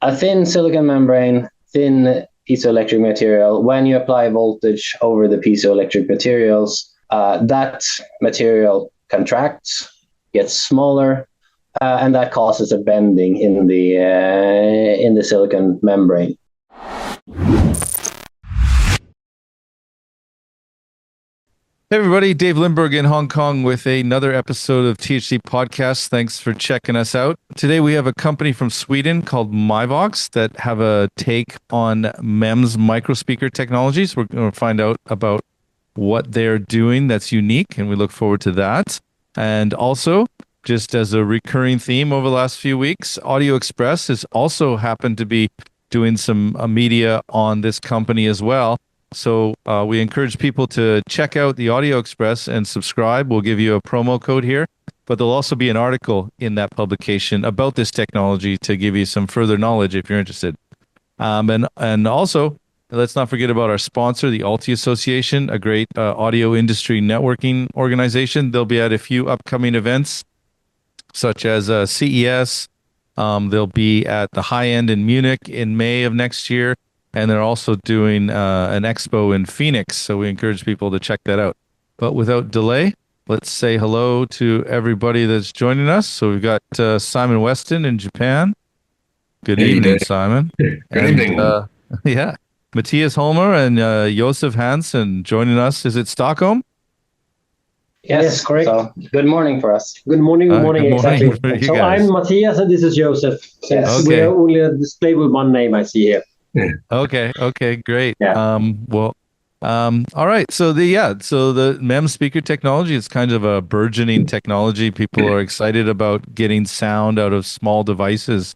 a thin silicon membrane, thin piezoelectric material. When you apply voltage over the piezoelectric materials, that material contracts, gets smaller, and that causes a bending in the silicon membrane. Hey everybody, Dave Lindberg in Hong Kong with another episode of THD Podcast. Thanks for checking us out. Today we have a company from Sweden called Myvox that have a take on MEMS microspeaker technologies. We're going to find out about what they're doing that's unique, and we look forward to that. And also, just as a recurring theme over the last few weeks, Audio Express has also happened to be doing some media on this company as well. So we encourage people to check out the Audio Express and subscribe. We'll give you a promo code here, but there'll also be an article in that publication about this technology to give you some further knowledge if you're interested. And also, let's not forget about our sponsor, the Alti Association, a great audio industry networking organization. They'll be at a few upcoming events, such as CES. They'll be at the High End in Munich in May of next year. And they're also doing an expo in Phoenix, so we encourage people to check that out. But without delay, let's say hello to everybody that's joining us. So we've got Simon Weston in Japan. Good evening, Simon. Good evening. Yeah, Matthias Holmer and Josef Hansen joining us. Is it Stockholm? Yes, correct. So, good morning for us. Good morning, exactly. So guys. I'm Matthias and this is Josef. Yes. Okay. We are only displayed with one name I see here. Okay, great. Yeah. All right. So the MEMS speaker technology is kind of a burgeoning technology. People are excited about getting sound out of small devices.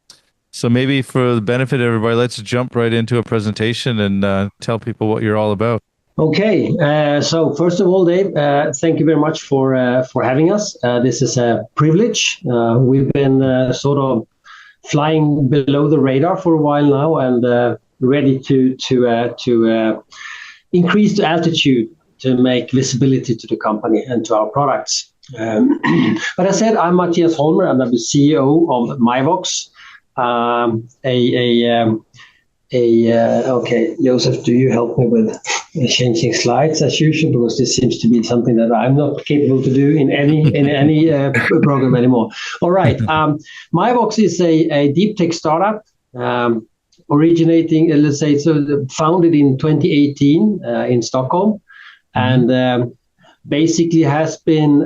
So maybe for the benefit of everybody, let's jump right into a presentation and tell people what you're all about. Okay. So first of all, Dave, thank you very much for having us. This is a privilege. We've been sort of flying below the radar for a while now and ready to increase the altitude to make visibility to the company and to our products. But as I said, I'm Matthias Holmer and I'm the CEO of Myvox. Okay, Josef, do you help me with changing slides as usual, because this seems to be something that I'm not capable to do in any program anymore. All right, Myvox is a deep tech startup originating, let's say, founded in 2018 in Stockholm, and basically has been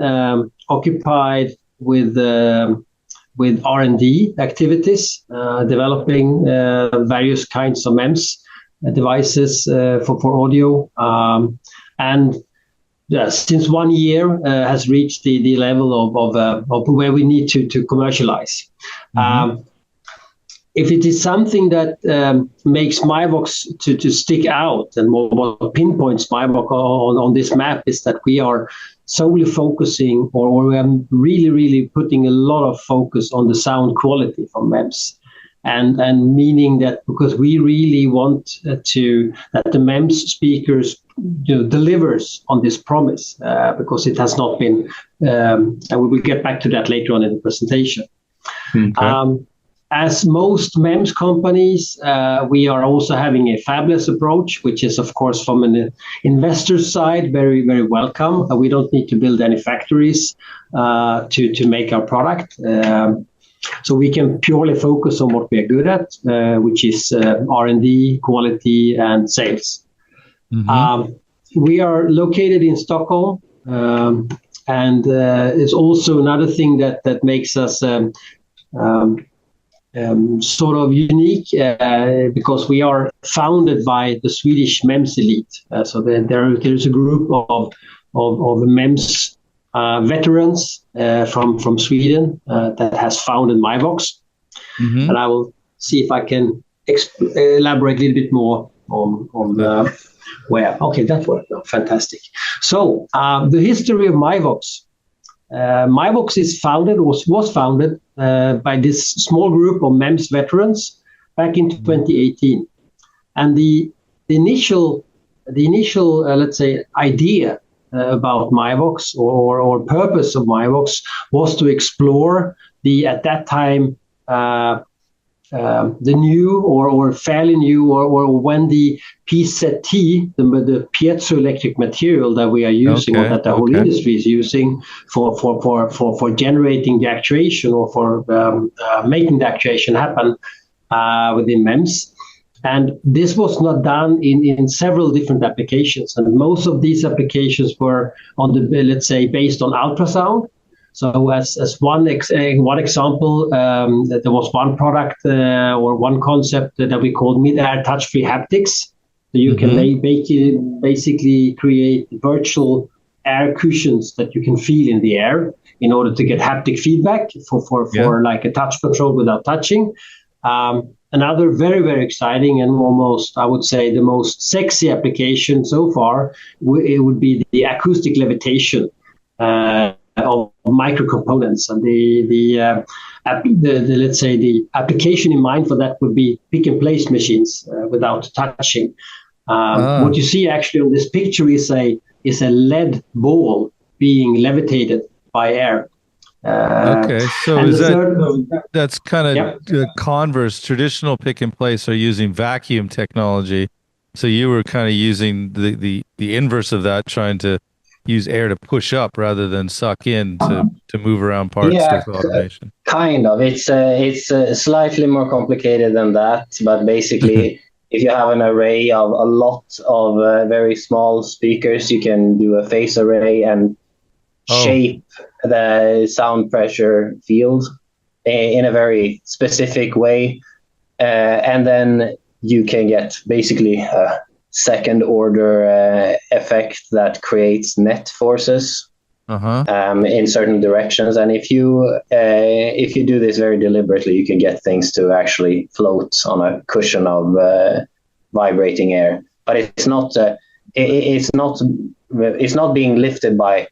occupied with R&D activities, developing various kinds of MEMS devices for audio, and since 1 year has reached the level of where we need to commercialize. If it is something that makes Myvox to stick out and what pinpoints Myvox on this map is that we are solely focusing, or we are really putting a lot of focus on the sound quality from MEMS, and meaning that because we really want that the MEMS speakers delivers on this promise, because it has not been, and we will get back to that later on in the presentation. Okay. As most MEMS companies, we are also having a fabless approach, which is, of course, from an investor side, very, very welcome. We don't need to build any factories to make our product. So we can purely focus on what we are good at, which is R&D, quality, and sales. We are located in Stockholm, and it's also another thing that makes us sort of unique, because we are founded by the Swedish MEMS elite. So there's a group of MEMS veterans from Sweden that has founded Myvox. And I will see if I can elaborate a little bit more on where. Okay, that worked. Oh, fantastic. So the history of Myvox. Myvox was founded by this small group of MEMS veterans back in 2018, and the initial let's say idea about Myvox or purpose of Myvox was to explore the at that time the new or fairly new or when the PZT, the piezoelectric material that we are using or that the whole industry is using for generating the actuation or for making the actuation happen within MEMS. And this was not done in several different applications. And most of these applications were on the, let's say, based on ultrasound. So as one example, there was one product or one concept that we called mid-air touch-free haptics. So you can basically create virtual air cushions that you can feel in the air in order to get haptic feedback for like a touch control without touching. Another very, very exciting and almost, I would say, the most sexy application so far, it would be the acoustic levitation of micro components. And the let's say the application in mind for that would be pick and place machines without touching. What you see actually on this picture is a lead ball being levitated by air. So is that's kind of converse. Traditional pick and place are using vacuum technology, so you were kind of using the inverse of that, trying to use air to push up rather than suck in to move around parts with automation. Kind of. It's slightly more complicated than that, but basically, if you have an array of a lot of very small speakers, you can do a phase array and shape the sound pressure field in a very specific way, and then you can get basically a second order effect that creates net forces in certain directions. And if you do this very deliberately, you can get things to actually float on a cushion of vibrating air. But it's not being lifted by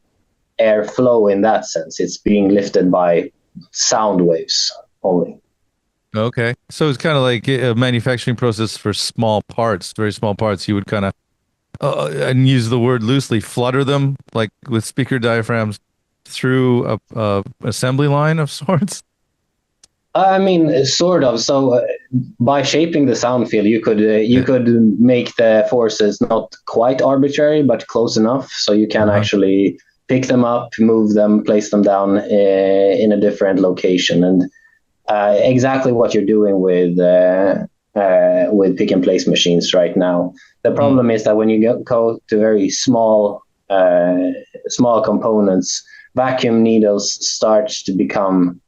airflow in that sense. It's being lifted by sound waves only. Okay. So it's kind of like a manufacturing process for small parts, very small parts. You would kind of, and use the word loosely, flutter them like with speaker diaphragms through a assembly line of sorts? I mean, sort of. So by shaping the sound field, you could make the forces not quite arbitrary, but close enough. So you can actually pick them up, move them, place them down in a different location. And exactly what you're doing with pick and place machines right now. The problem is that when you go to very small components, vacuum needles start to become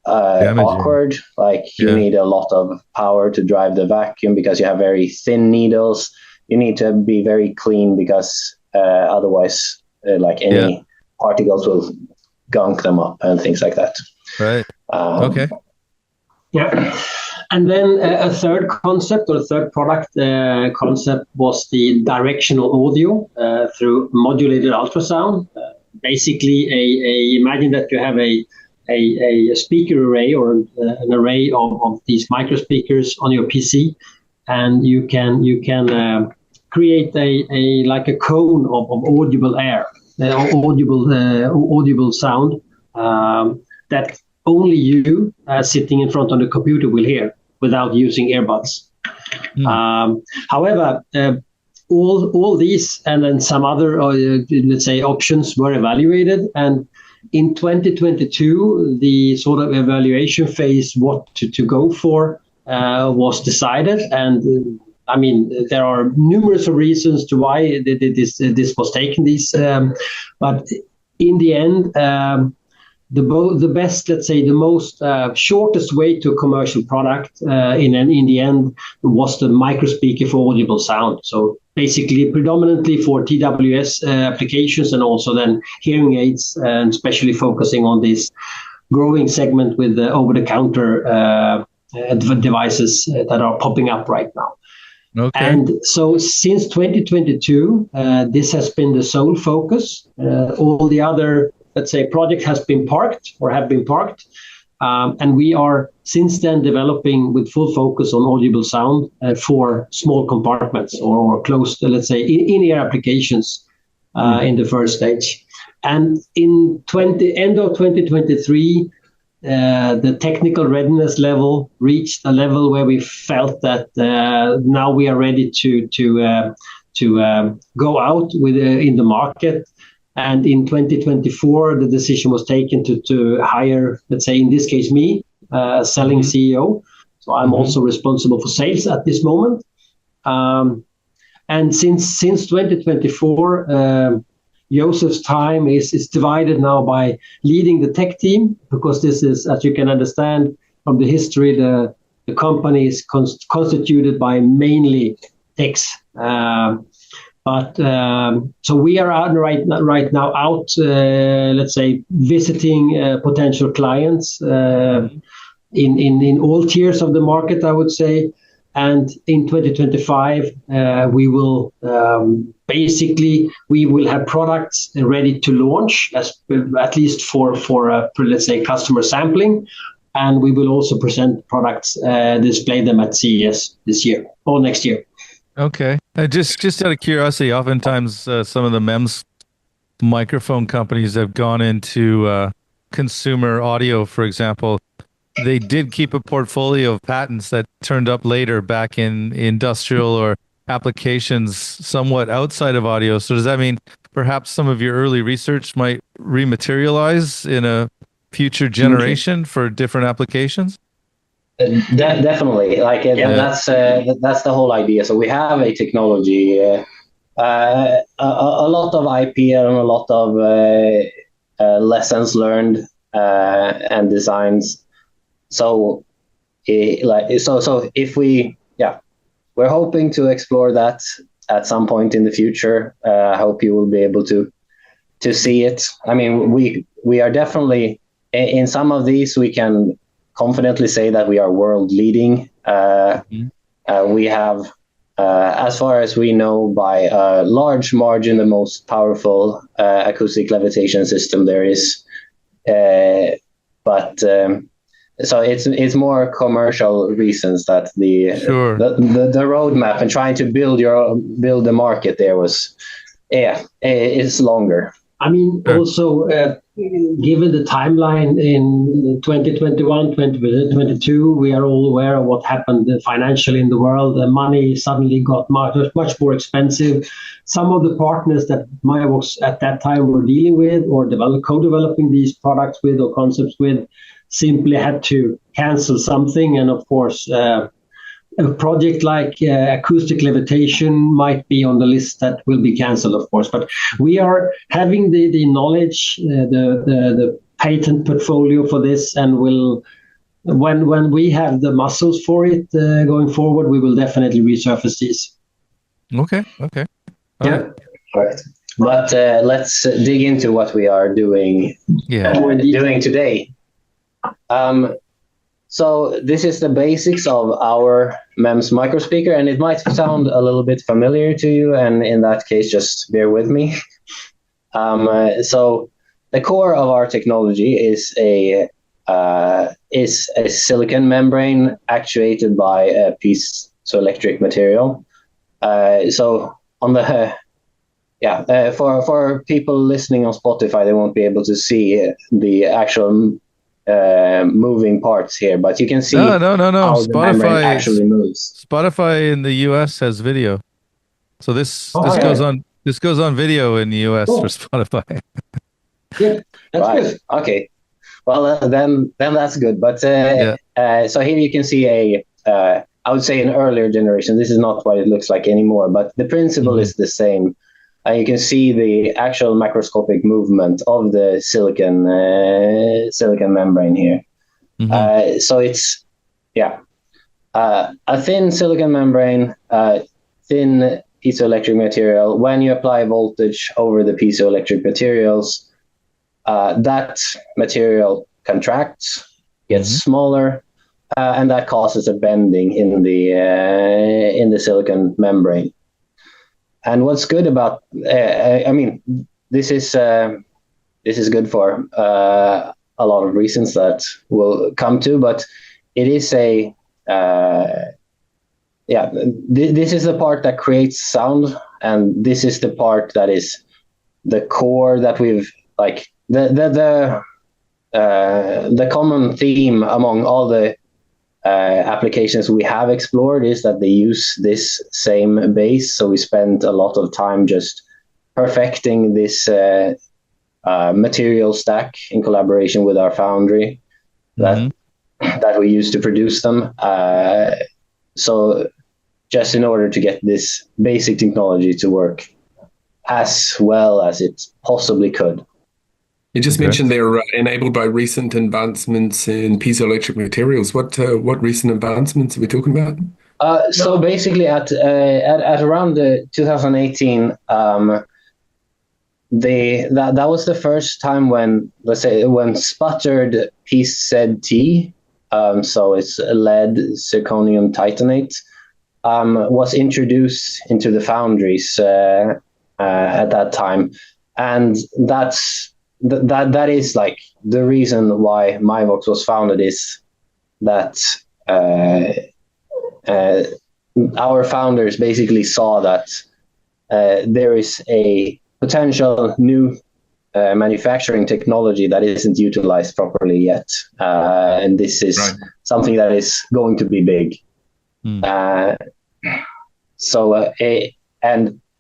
awkward. Like you need a lot of power to drive the vacuum because you have very thin needles. You need to be very clean because otherwise any particles will gunk them up and things like that. Right. Okay. Yeah. And then a third concept or a third product concept was the directional audio through modulated ultrasound. Basically, imagine that you have a speaker array or an array of these micro speakers on your PC, and you can create a like a cone of audible air, audible sound that only you sitting in front of the computer will hear without using earbuds. However, all these and then some other, let's say, options were evaluated. And in 2022, the sort of evaluation phase, what to go for, was decided. And I mean, there are numerous reasons to why this was taken. But in the end, the best, let's say, the most shortest way to a commercial product in the end was the micro speaker for audible sound. So basically, predominantly for TWS applications and also then hearing aids, and especially focusing on this growing segment with the over-the-counter devices that are popping up right now. Okay. And so since 2022, this has been the sole focus. All the other, let's say, project has been parked or have been parked. And we are since then developing with full focus on audible sound for small compartments or close, let's say, in-ear applications in the first stage. And in end of 2023, the technical readiness level reached a level where we felt that now we are ready to go out with in the market. And in 2024, the decision was taken to hire, let's say, in this case, me, selling CEO. So I'm also responsible for sales at this moment. And since 2024, Josef's time is divided now by leading the tech team, because this is, as you can understand from the history, the company is constituted by mainly techs. So we are out right now let's say, visiting potential clients in all tiers of the market, I would say. And in 2025, we will have products ready to launch, at least for let's say, customer sampling. And we will also present products, display them at CES this year or next year. Okay. Just out of curiosity, oftentimes some of the MEMS microphone companies have gone into consumer audio, for example. They did keep a portfolio of patents that turned up later back in industrial or applications somewhat outside of audio. So does that mean perhaps some of your early research might rematerialize in a future generation for different applications? Definitely, that's the whole idea. So we have a technology, a lot of IP and a lot of lessons learned and designs. So, if we're hoping to explore that at some point in the future. I hope you will be able to see it. I mean, we are definitely in some of these. We can confidently say that we are world leading. We have, as far as we know, by a large margin, the most powerful acoustic levitation system there is. So it's more commercial reasons that the roadmap and trying to build the market there was, is longer. I mean, also given the timeline in 2021, 2022, we are all aware of what happened financially in the world. The money suddenly got much more expensive. Some of the partners that Myvox at that time were dealing with or co-developing these products with or concepts with simply had to cancel something. And of course, a project like acoustic levitation might be on the list that will be canceled, of course. But we are having the knowledge, the patent portfolio for this, and when we have the muscles for it going forward, we will definitely resurface these. Okay. All right. But let's dig into what we are doing. Doing today. So this is the basics of our MEMS microspeaker, and it might sound a little bit familiar to you, and in that case, just bear with me. So the core of our technology is a silicon membrane actuated by a piezoelectric material. So on the for people listening on Spotify, they won't be able to see the actual moving parts here, but you can see no. how Spotify actually moves. Spotify in the US has video, so this goes on video in the US for Spotify. Yeah, that's good. Okay, well then that's good. But so here you can see I would say an earlier generation. This is not what it looks like anymore, but the principle is the same. You can see the actual macroscopic movement of the silicon membrane here. So it's a thin silicon membrane, thin piezoelectric material. When you apply voltage over the piezoelectric materials, that material contracts, gets smaller, and that causes a bending in the silicon membrane. And what's good about, this is good for a lot of reasons that we'll come to, but it is this is the part that creates sound, and this is the part that is the core that we've the the common theme among all the applications we have explored is that they use this same base. So we spent a lot of time just perfecting this material stack in collaboration with our foundry that we use to produce them. So just in order to get this basic technology to work as well as it possibly could. You just mentioned they're enabled by recent advancements in piezoelectric materials. What recent advancements are we talking about? So basically, at around 2018, that was the first time when, let's say, when sputtered PZT, so it's lead zirconium titanate, was introduced into the foundries at that time, and that is like the reason why Myvox was founded, is that our founders basically saw that there is a potential new manufacturing technology that isn't utilized properly yet, and this is something that is going to be big. And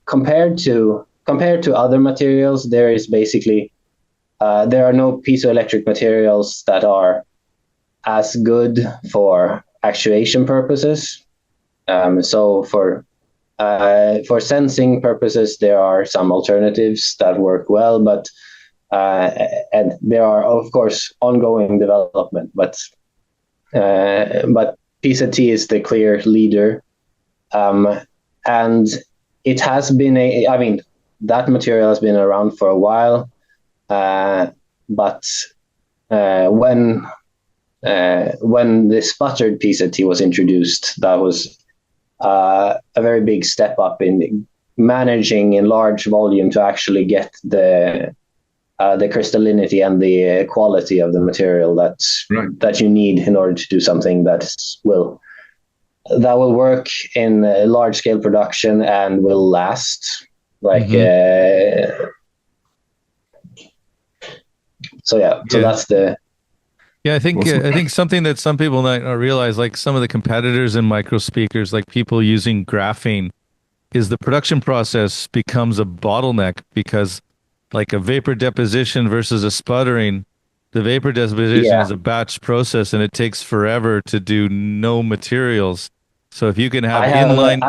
compared to other materials, there is basically there are no piezoelectric materials that are as good for actuation purposes. So for sensing purposes, there are some alternatives that work well, but and there are of course ongoing development. But PZT is the clear leader, and it has been that material has been around for a while. But when the sputtered PZT was introduced, that was a very big step up in managing in large volume to actually get the crystallinity and the quality of the material that you need in order to do something that will work in large scale production and will last. So that's the. Yeah, I think something that some people might not realize, like some of the competitors in micro speakers, like people using graphene, is the production process becomes a bottleneck, because like a vapor deposition versus a sputtering, the vapor deposition is a batch process and it takes forever to do no materials. So if you can have inline,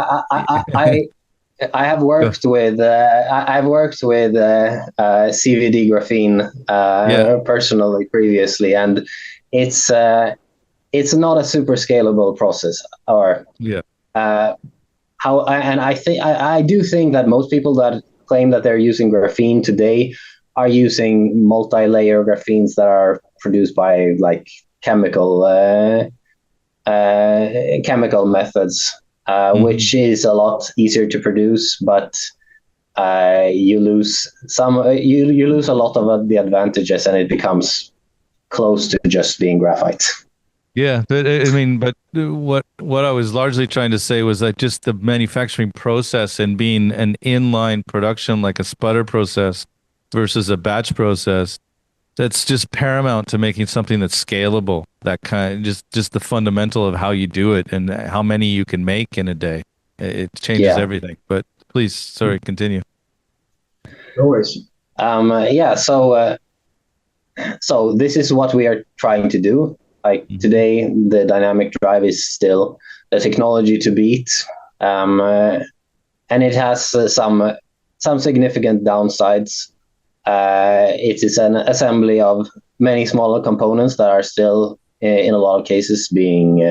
I have worked with I've worked with CVD graphene personally previously, and it's not a super scalable process. I do think that most people that claim that they're using graphene today are using multi-layer graphenes that are produced by like chemical methods. Which is a lot easier to produce, but you lose you lose a lot of the advantages, and it becomes close to just being graphite. Yeah, but what I was largely trying to say was that just the manufacturing process and being an inline production like a sputter process versus a batch process, that's just paramount to making something that's scalable. That kind of just the fundamental of how you do it and how many you can make in a day. It changes everything. But please, sorry, continue. No worries. So this is what we are trying to do. Like today, the dynamic drive is still the technology to beat, and it has some significant downsides. It is an assembly of many smaller components that are still, in a lot of cases, being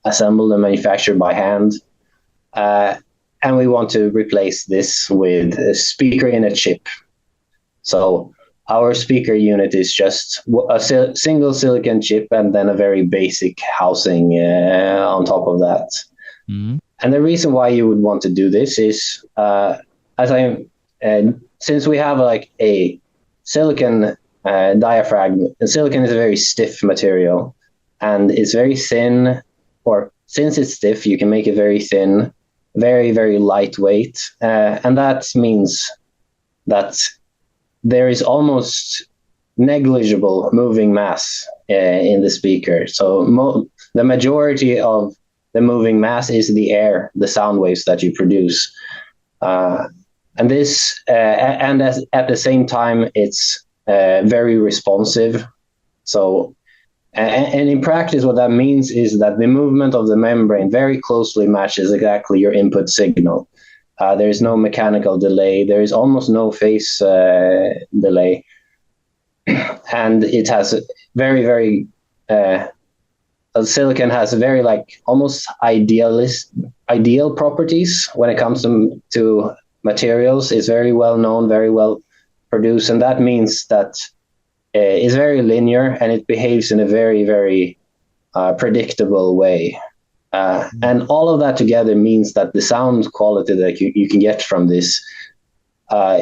assembled and manufactured by hand. And we want to replace this with a speaker in a chip. So our speaker unit is just a single silicon chip and then a very basic housing on top of that. And the reason why you would want to do this is, since we have like a silicon diaphragm, and silicon is a very stiff material and it's very thin, or since it's stiff, you can make it very thin, very, very lightweight. And that means that there is almost negligible moving mass in the speaker. So the majority of the moving mass is the air, the sound waves that you produce. And at the same time, it's very responsive. So, and in practice, what that means is that the movement of the membrane very closely matches exactly your input signal. There is no mechanical delay. There is almost no phase delay. And it has very, very, silicon has very almost ideal properties when it comes to materials. It's very well known, very well produced. And that means that it's very linear and it behaves in a very, very predictable way. And all of that together means that the sound quality that you can get from this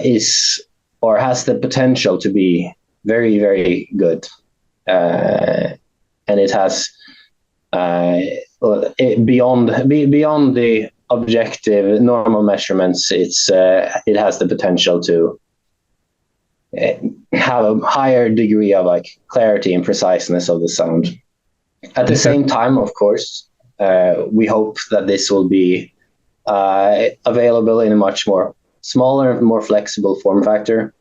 is or has the potential to be very, very good. And it has beyond the objective normal measurements, it has the potential to have a higher degree of clarity and preciseness of the sound. At the same time, of course, we hope that this will be available in a much more smaller, more flexible form factor.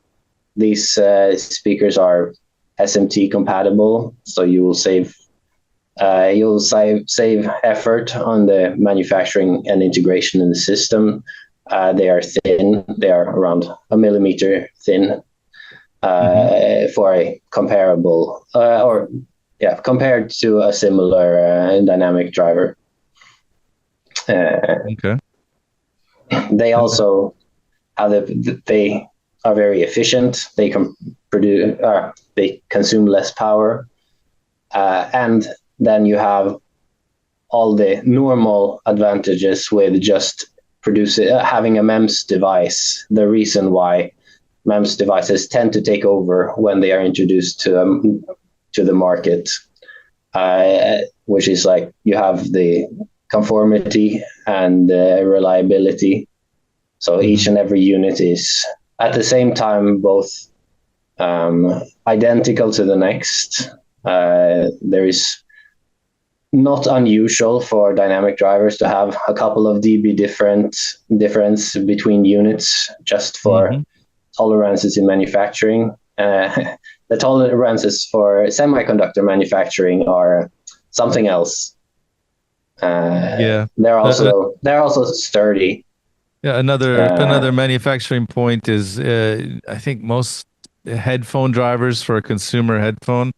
These speakers are SMT compatible, so you will save effort on the manufacturing and integration in the system. They are thin; they are around 1 millimeter thin for a comparable compared to a similar dynamic driver. Okay. They also they are very efficient. They can they consume less power, and then you have all the normal advantages with just having a MEMS device. The reason why MEMS devices tend to take over when they are introduced to the market, which is you have the conformity and reliability. So each and every unit is at the same time both identical to the next. There is not unusual for dynamic drivers to have a couple of dB difference between units just for tolerances in manufacturing. The tolerances for semiconductor manufacturing are something else. They're also sturdy. Yeah, another manufacturing point is I think most headphone drivers for a consumer headphone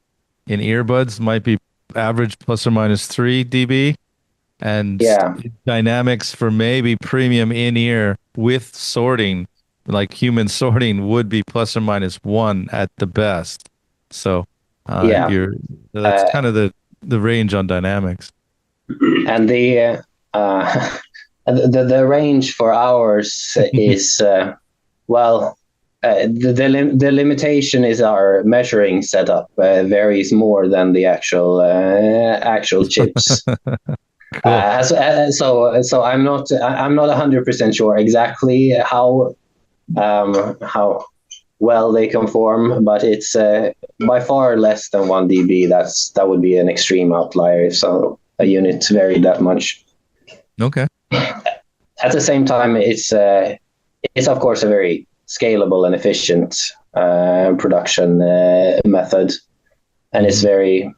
in earbuds might be average plus or minus 3 dB, and dynamics for maybe premium in-ear with sorting, like human sorting, would be plus or minus 1 at the best. So that's kind of the range on dynamics. And the range for ours is the limitation is our measuring setup varies more than the actual chips. Cool. So I'm not 100% sure exactly how well they conform, but it's by far less than 1 dB. That would be an extreme outlier if a unit varied that much. Okay. At the same time, it's of course a very scalable and efficient production method, and it's very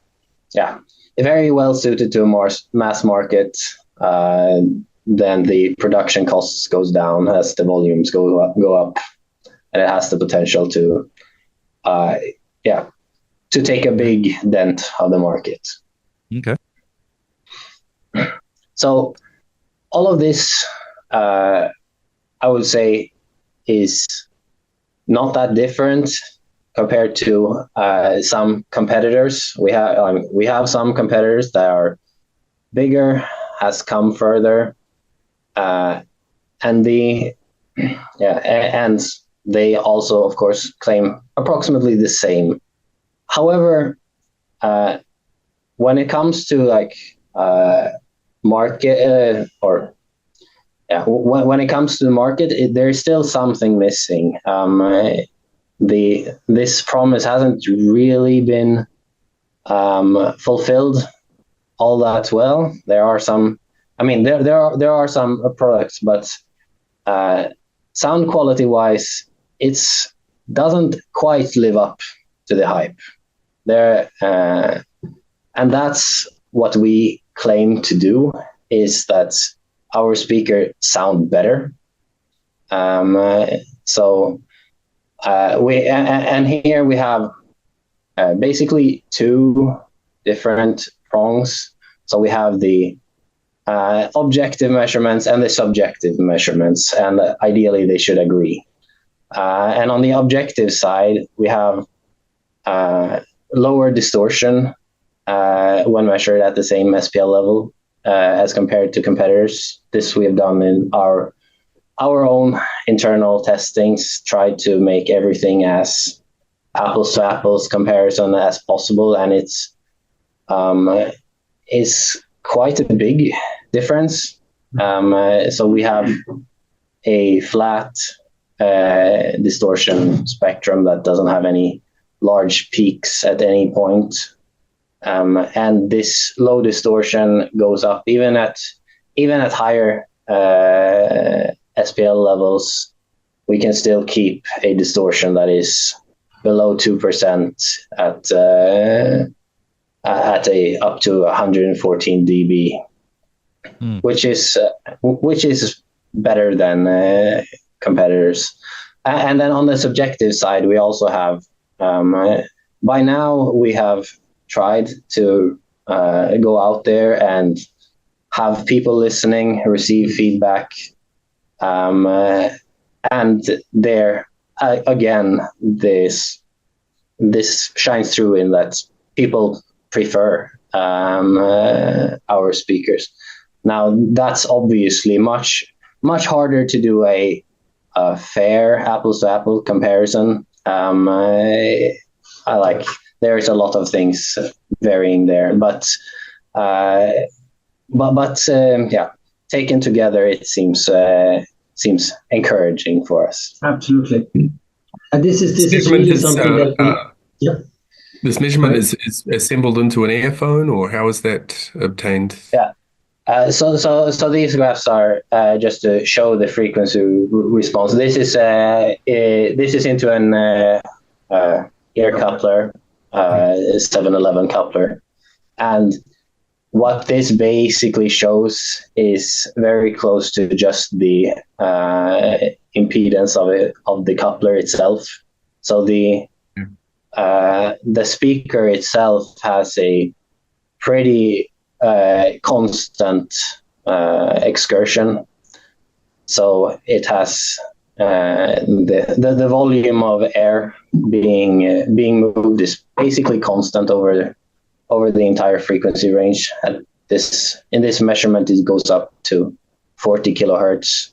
well suited to a more mass market. Then the production costs goes down as the volumes go up, and it has the potential to take a big dent of the market. Okay. So all of this, I would say, is not that different compared to some competitors. We have some competitors that are bigger, has come further, and they also, of course, claim approximately the same. However, when it comes to market when it comes to the market, there is still something missing. this promise hasn't really been fulfilled all that well. There are some, I mean, there are some products, but sound quality wise, it's doesn't quite live up to the hype there, and that's what we claim to do, is that our speakers sound better. So here we have basically two different prongs. So we have the objective measurements and the subjective measurements, and ideally they should agree. And on the objective side, we have lower distortion when measured at the same SPL level as compared to competitors. This we have done in our own internal testings, tried to make everything as apples to apples comparison as possible, and it's quite a big difference. So we have a flat distortion spectrum that doesn't have any large peaks at any point, and this low distortion goes up even at higher SPL levels. We can still keep a distortion that is below 2% at a up to 114 dB, which is better than competitors. And then on the subjective side, we also have by now we have tried to go out there and have people listening, receive feedback, and there again, this shines through in that people prefer our speakers. Now that's obviously much harder to do a fair apples to apple comparison. There's a lot of things varying there, but taken together, it seems encouraging for us. Absolutely. And this is really something that this measurement is assembled into an earphone, or how is that obtained? Yeah. So these graphs are just to show the frequency response. This is into an ear coupler, 711 coupler, and what this basically shows is very close to just the impedance of the coupler itself. So the speaker itself has a pretty constant excursion. So it has the volume of air being moved is basically constant over the entire frequency range. In this measurement, it goes up to 40 kilohertz,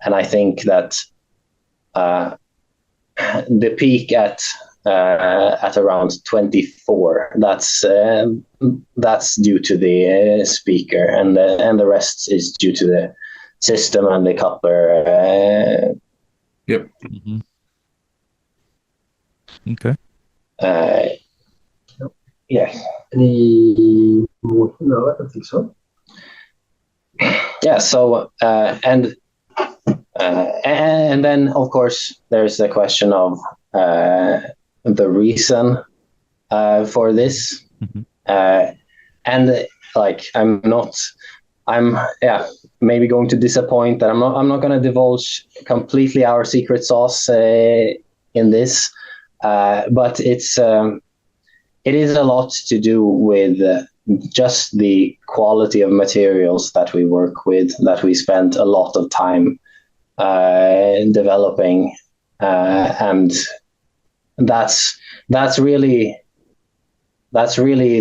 and I think that the peak at around 24. That's due to the speaker, and the rest is due to the system and the coupler. Yep. Mm-hmm. Okay. Yeah. Any more? No, I don't think so. Yeah. So and then of course there's the question of the reason for this, and I'm maybe going to disappoint that I'm not going to divulge completely our secret sauce in this, but it is a lot to do with just the quality of materials that we work with, that we spent a lot of time developing, and that's really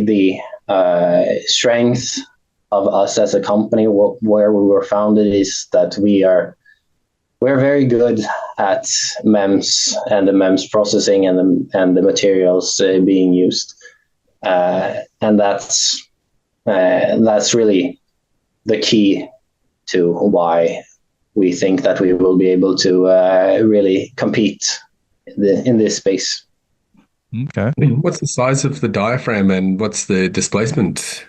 the strength of us as a company. Where we were founded is that we're very good at MEMS and the MEMS processing and the materials being used, and that's really the key to why we think that we will be able to really compete in this space. Okay. What's the size of the diaphragm and what's the displacement?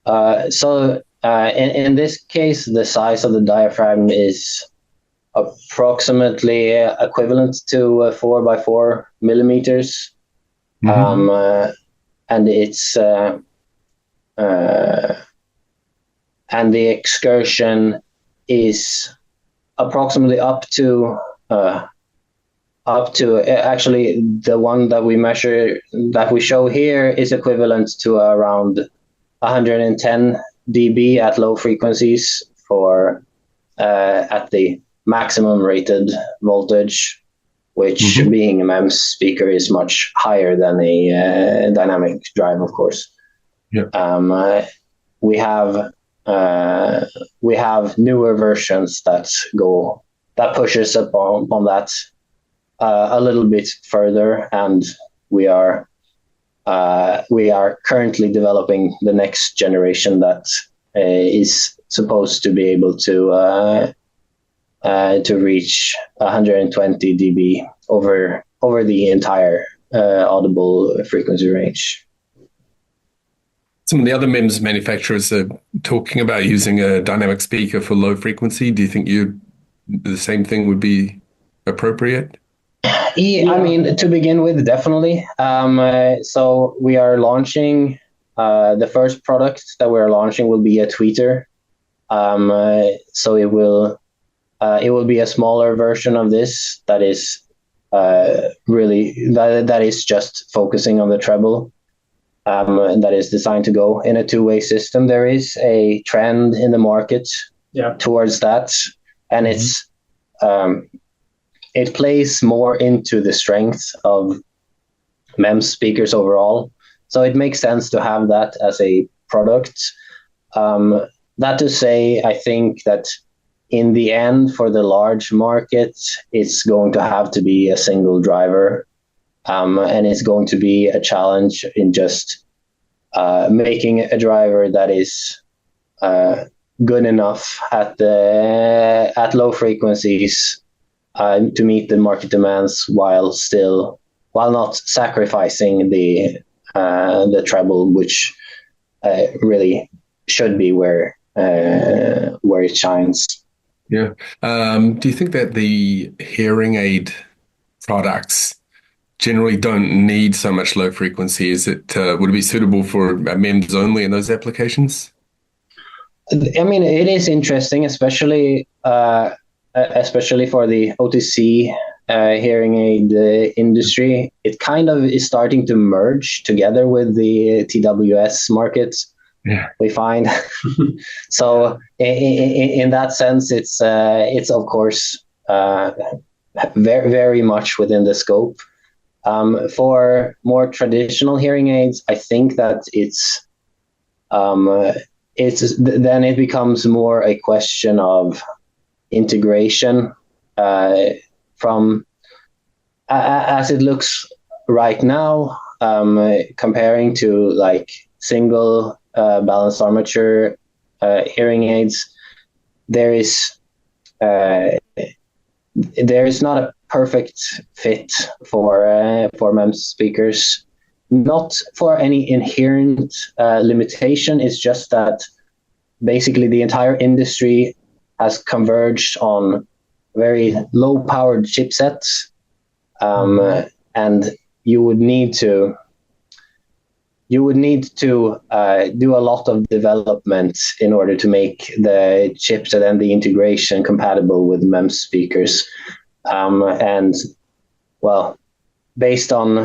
In this case, the size of the diaphragm is approximately equivalent to 4x4 millimeters. And it's and the excursion is approximately up to actually the one that we measure, that we show here, is equivalent to around 110 dB at low frequencies for at the maximum rated voltage, which being a MEMS speaker is much higher than a dynamic drive, of course. Yeah. We have newer versions that pushes upon that a little bit further, and we are currently developing the next generation that is supposed to be able to reach 120 dB over the entire audible frequency range. Some of the other MEMS manufacturers are talking about using a dynamic speaker for low frequency. Do you think the same thing would be appropriate? Yeah, I mean, to begin with, definitely. So we are launching, the first product that we're launching will be a tweeter. So it will be a smaller version of this that is that is just focusing on the treble. That is designed to go in a two-way system. There is a trend in the market towards that, and it plays more into the strength of MEMS speakers overall. So it makes sense to have that as a product. That to say, I think that in the end, for the large market, it's going to have to be a single driver. And it's going to be a challenge in just making a driver that is good enough at low frequencies to meet the market demands while not sacrificing the treble, which really should be where it shines. Yeah. Do you think that the hearing aid products generally don't need so much low frequency? Would it be suitable for MEMS only in those applications? I mean, it is interesting, especially for the OTC hearing aid industry. It kind of is starting to merge together with the TWS market. Yeah, we find. So in that sense, it's of course very, very much within the scope. For more traditional hearing aids, I think that then it becomes more a question of integration from as it looks right now, comparing to like single balanced armature hearing aids. There is not a perfect fit for MEMS speakers, not for any inherent limitation. It's just that basically the entire industry has converged on very low powered chipsets, and you would need to do a lot of development in order to make the chipset and the integration compatible with MEMS speakers. And well, based on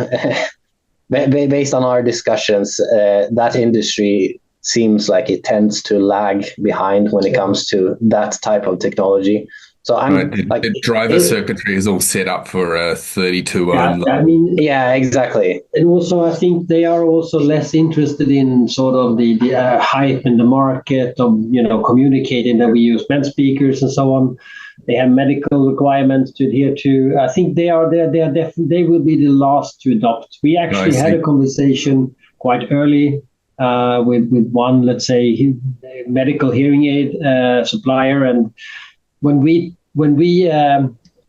our discussions, that industry seems like it tends to lag behind when it comes to that type of technology. So the driver circuitry is all set up for a 32 ohm. I mean, yeah, exactly. And also, I think they are also less interested in sort of the hype in the market of communicating that we use MEMS speakers and so on. They have medical requirements to adhere to. I think they will be the last to adopt. We actually had a conversation quite early with one, let's say, medical hearing aid supplier, and when we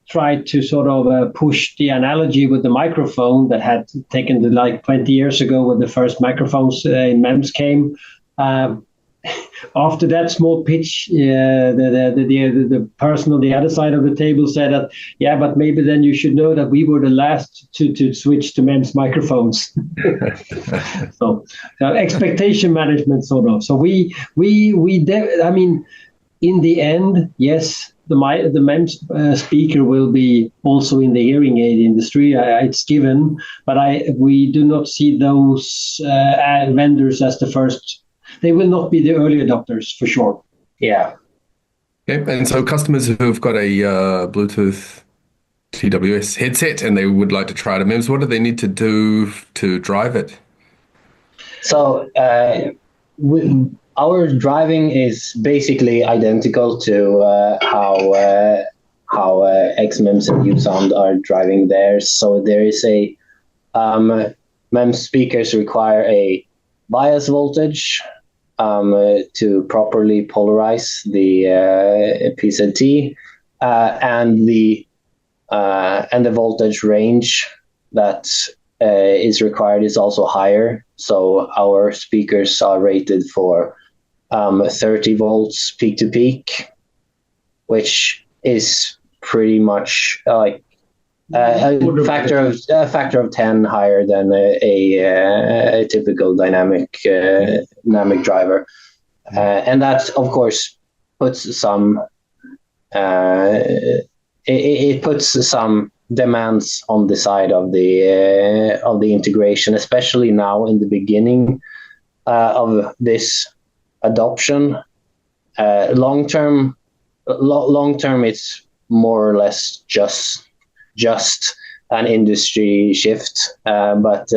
tried to sort of push the analogy with the microphone that had taken like 20 years ago when the first microphones in MEMS came. After that small pitch, the person on the other side of the table said that, yeah, but maybe then you should know that we were the last to switch to MEMS microphones. So expectation management, sort of. So I mean, in the end, yes, the MEMS speaker will be also in the hearing aid industry. It's given, but we do not see those vendors as the first. They will not be the early adopters for sure. Yeah. Okay. And so customers who've got a Bluetooth TWS headset and they would like to try it at MEMS, what do they need to do to drive it? So our driving is basically identical to how XMEMS and USound are driving theirs. So there is a MEMS speakers require a bias voltage to properly polarize the PZT, and the voltage range that is required is also higher. So our speakers are rated for 30 volts peak to peak, which is pretty much like a factor of 10 higher than a typical dynamic driver, and that of course puts some it puts some demands on the side of the integration, especially now in the beginning of this adoption. Long term, it's more or less just an industry shift, but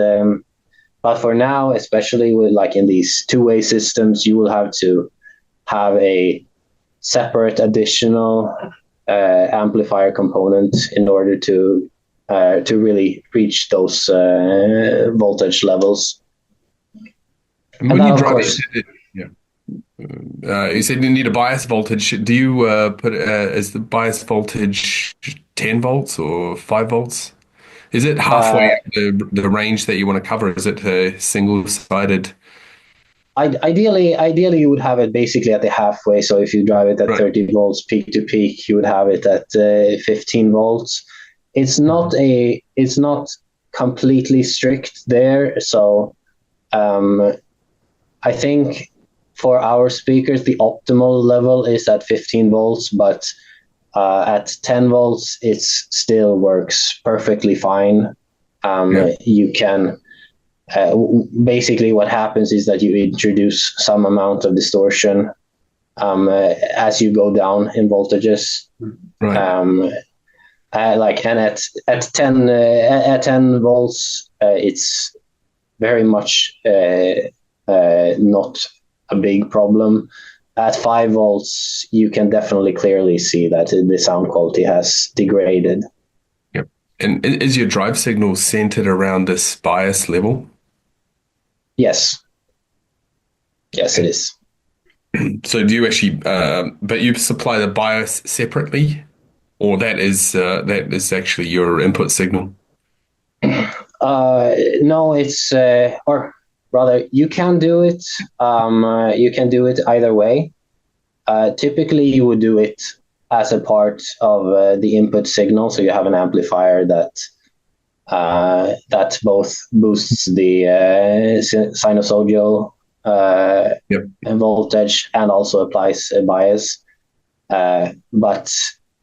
for now, especially with like in these two-way systems, you will have to have a separate additional amplifier component in order to really reach those voltage levels. And when you drive it, you said you need a bias voltage. Do you put is the bias voltage 10 volts or 5 volts? Is it halfway the range that you want to cover? Is it a single-sided? Ideally, you would have it basically at the halfway. So if you drive it at 30 volts peak to peak, you would have it at 15 volts. It's not completely strict there. So I think for our speakers, the optimal level is at 15 volts, but at 10 volts, it still works perfectly fine. You can basically what happens is that you introduce some amount of distortion as you go down in voltages. And at 10 volts, it's very much not a big problem. At 5 volts, you can definitely clearly see that the sound quality has degraded. Yep. And is your drive signal centered around this bias level? Yes. Yes, it is. So do you actually, but you supply the bias separately, or that is actually your input signal? No, it's or rather, you can do it. You can do it either way. Typically, you would do it as a part of the input signal, so you have an amplifier that both boosts the sinusoidal voltage and also applies a bias. But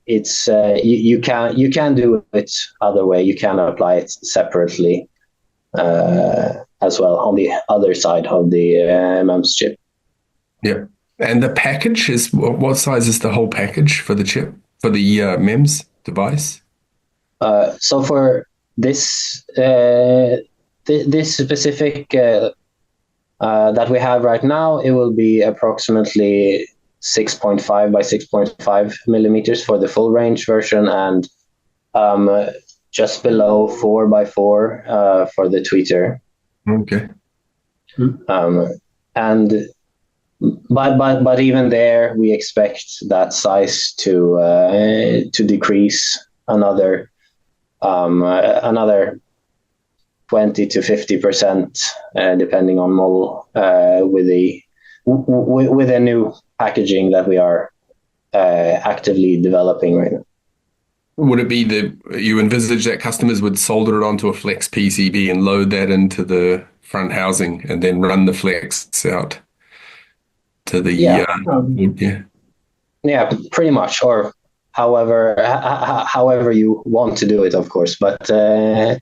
it's you can do it other way. You can apply it separately as well on the other side of the MEMS chip. Yeah. And the package is, what size is the whole package for the chip, for the MEMS device? So for this this specific that we have right now, it will be approximately 6.5 by 6.5 millimeters for the full range version, and just below 4 by 4 for the tweeter. Okay. But even there, we expect that size to decrease another 20 to 50%, depending on model, with a new packaging that we are actively developing right now. Would it be you envisage that customers would solder it onto a flex PCB and load that into the front housing and then run the flex out to the yeah, pretty much, or however you want to do it, of course, but yeah,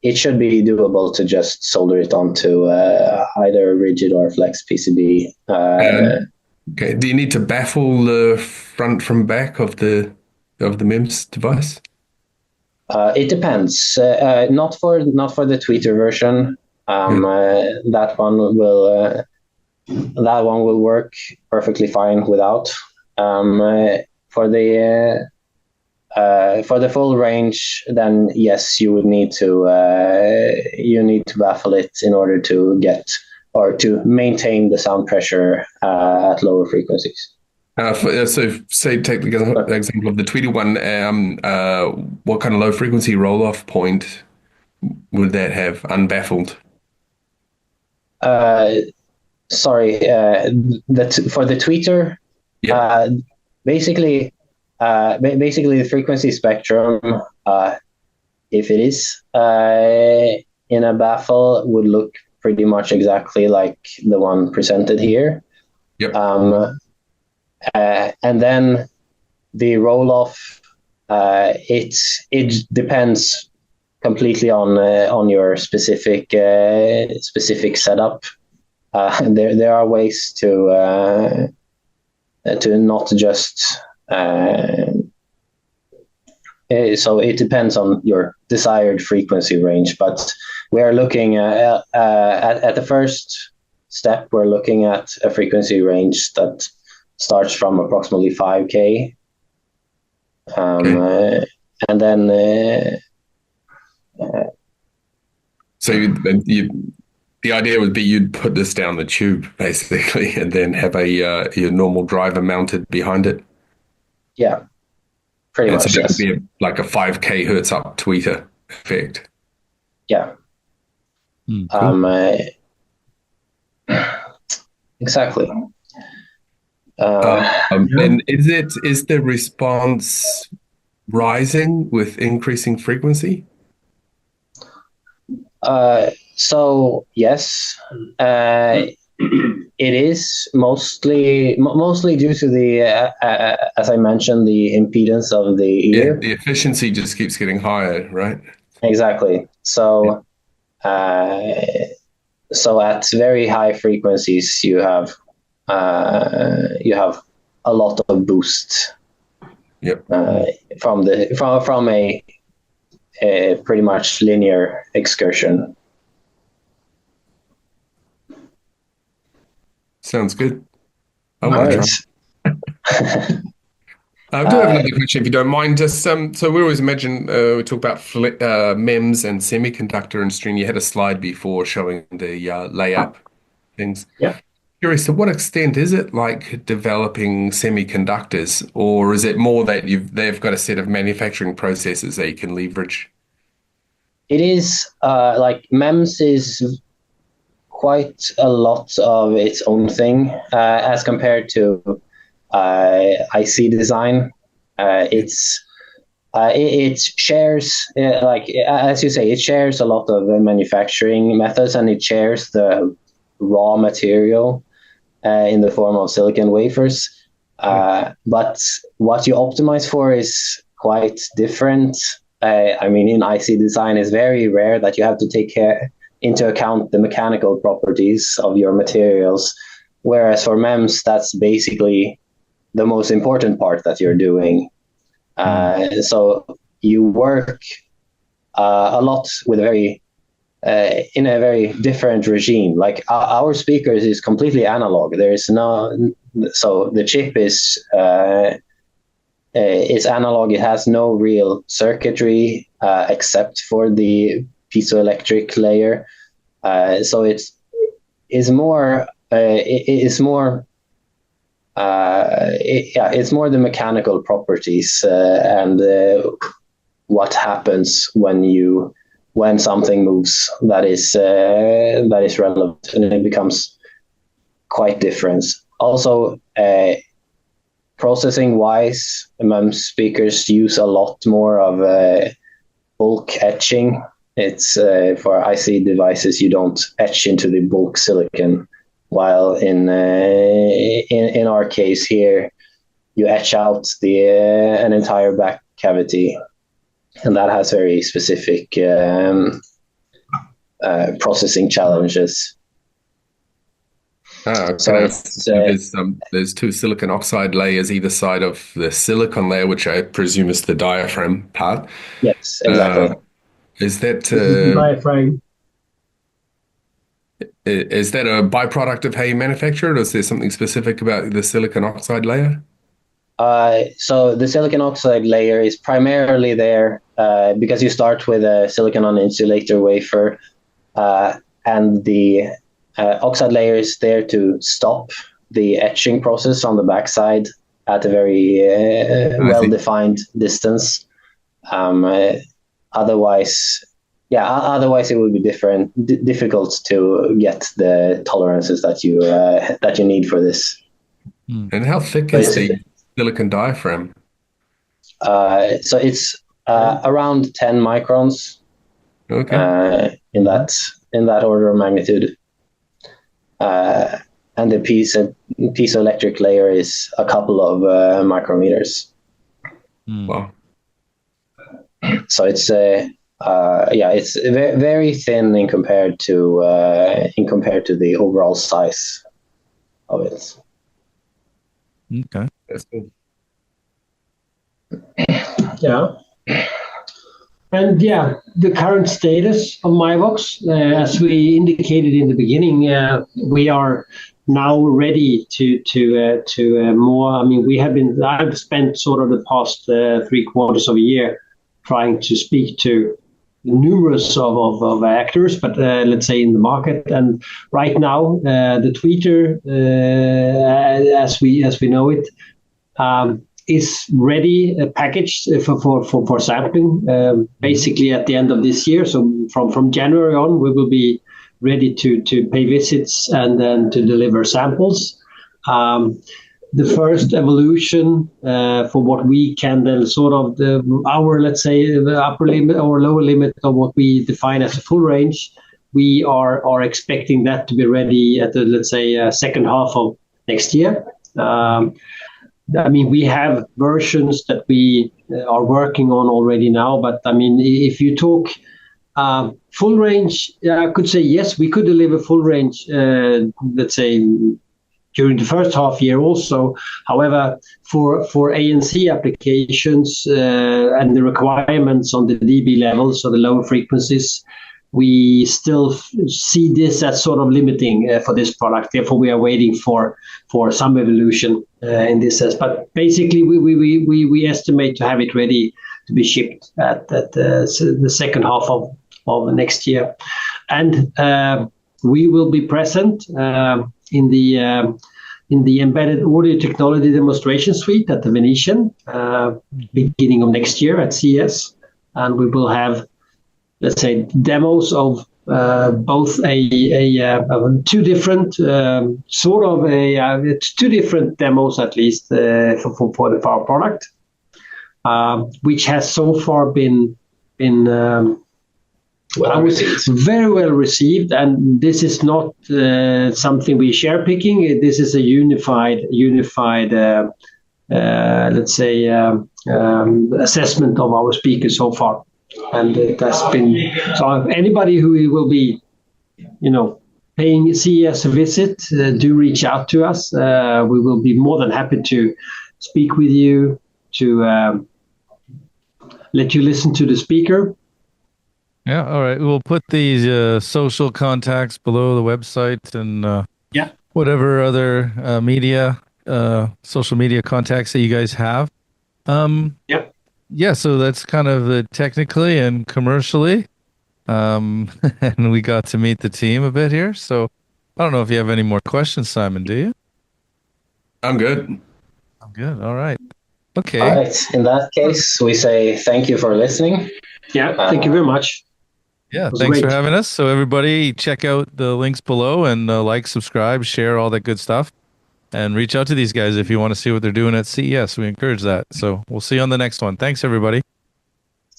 it should be doable to just solder it onto either a rigid or flex PCB. Okay. Do you need to baffle the front from back of the MEMS device? It depends. Not for the tweeter version. That one will work perfectly fine without. For the full range, then yes, you would need to baffle it in order to get or to maintain the sound pressure at lower frequencies. So say take the example of the tweeter one. What kind of low frequency roll-off point would that have unbaffled? Sorry, for the tweeter, basically the frequency spectrum, if it is in a baffle, would look pretty much exactly like the one presented here. Yep. And then the roll-off, it depends completely on your specific setup. There are ways to not just. So it depends on your desired frequency range, but we are looking at the first step. We're looking at a frequency range that starts from approximately 5K, and then so the idea would be you'd put this down the tube basically, and then have your normal driver mounted behind it. Yeah, pretty much. So that would be like a 5K hertz up tweeter effect. Yeah. Cool. Exactly. And is the response rising with increasing frequency? So yes, it is mostly due to the as I mentioned, the impedance of the ear. Yeah, the efficiency just keeps getting higher, right? Exactly. So so at very high frequencies, you have a lot of boost. Yep. From a pretty much linear excursion. Sounds good. I All want to right. try. I do have another question, if you don't mind. Just so we always imagine we talk about MEMS and semiconductor industry, and you had a slide before showing the layup things. Yeah. Curious, to what extent is it like developing semiconductors, or is it more that they've got a set of manufacturing processes that you can leverage? It is like MEMS is quite a lot of its own thing as compared to IC design. It shares, like as you say, it shares a lot of manufacturing methods, and it shares the raw material in the form of silicon wafers. But what you optimize for is quite different. I mean, in IC design, it's very rare that you have to take into account the mechanical properties of your materials, whereas for MEMS, that's basically the most important part that you're doing. So you work a lot with in a very different regime. Like our speakers is completely analog. There is so the chip is analog. It has no real circuitry except for the piezoelectric layer. So it is more it's more the mechanical properties and what happens when something moves that is relevant, and it becomes quite different. Also, processing wise, MEMS speakers use a lot more of bulk etching. It's for IC devices, you don't etch into the bulk silicon, while in our case here, you etch out an entire back cavity, and that has very specific processing challenges. So there's two silicon oxide layers either side of the silicon layer, which I presume is the diaphragm part. Yes, exactly. Is that diaphragm? Is that a byproduct of how you manufacture it, or is there something specific about the silicon oxide layer? So the silicon oxide layer is primarily there because you start with a silicon on insulator wafer, and the oxide layer is there to stop the etching process on the backside at a very well-defined distance. Otherwise it would be difficult to get the tolerances that you need for this. And how thick is the silicon diaphragm? So it's around 10 microns. Okay. In that order of magnitude. And the piezoelectric layer is a couple of micrometers. Wow. So it's it's very thin in compared to the overall size of it. Okay. That's cool. Yeah. And the current status of Myvox, as we indicated in the beginning, we are now ready to more. I mean, I've spent sort of the past 3/4 of a year trying to speak to numerous of actors, but let's say in the market. And right now, the tweeter, as we know it, is ready, packaged for sampling. Basically, at the end of this year, so from January on, we will be ready to pay visits and then to deliver samples. The first evolution for what we can then sort of our, let's say, the upper limit or lower limit of what we define as a full range, we are expecting that to be ready at the, let's say, second half of next year. I mean, we have versions that we are working on already now, but I mean, if you talk full range, I could say yes, we could deliver full range, let's say, during the first half year also. However, for ANC applications and the requirements on the dB level, so the lower frequencies, we still see this as sort of limiting for this product. Therefore, we are waiting for some evolution in this sense. But basically, we estimate to have it ready to be shipped at the second half of next year. And we will be present in the embedded audio technology demonstration suite at the Venetian beginning of next year at CES, and we will have, let's say, demos of both two different two different demos at least for our product, which has so far been very well received. And this is not something we share picking. This is a unified let's say assessment of our speakers so far. And it has been, so anybody who will be, paying CES a visit, do reach out to us. We will be more than happy to speak with you, to let you listen to the speaker. Yeah, all right. We'll put these social contacts below the website and whatever other social media contacts that you guys have. Yeah, so that's kind of the technically and commercially. And we got to meet the team a bit here. So I don't know if you have any more questions, Simon, do you? I'm good. I'm good. All right. Okay. All right. In that case, we say thank you for listening. Yeah, thank you very much. Yeah, thanks for having us. So everybody check out the links below and like, subscribe, share, all that good stuff. And reach out to these guys if you want to see what they're doing at CES. We encourage that. So we'll see you on the next one. Thanks, everybody.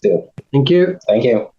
See you. Thank you. Thank you.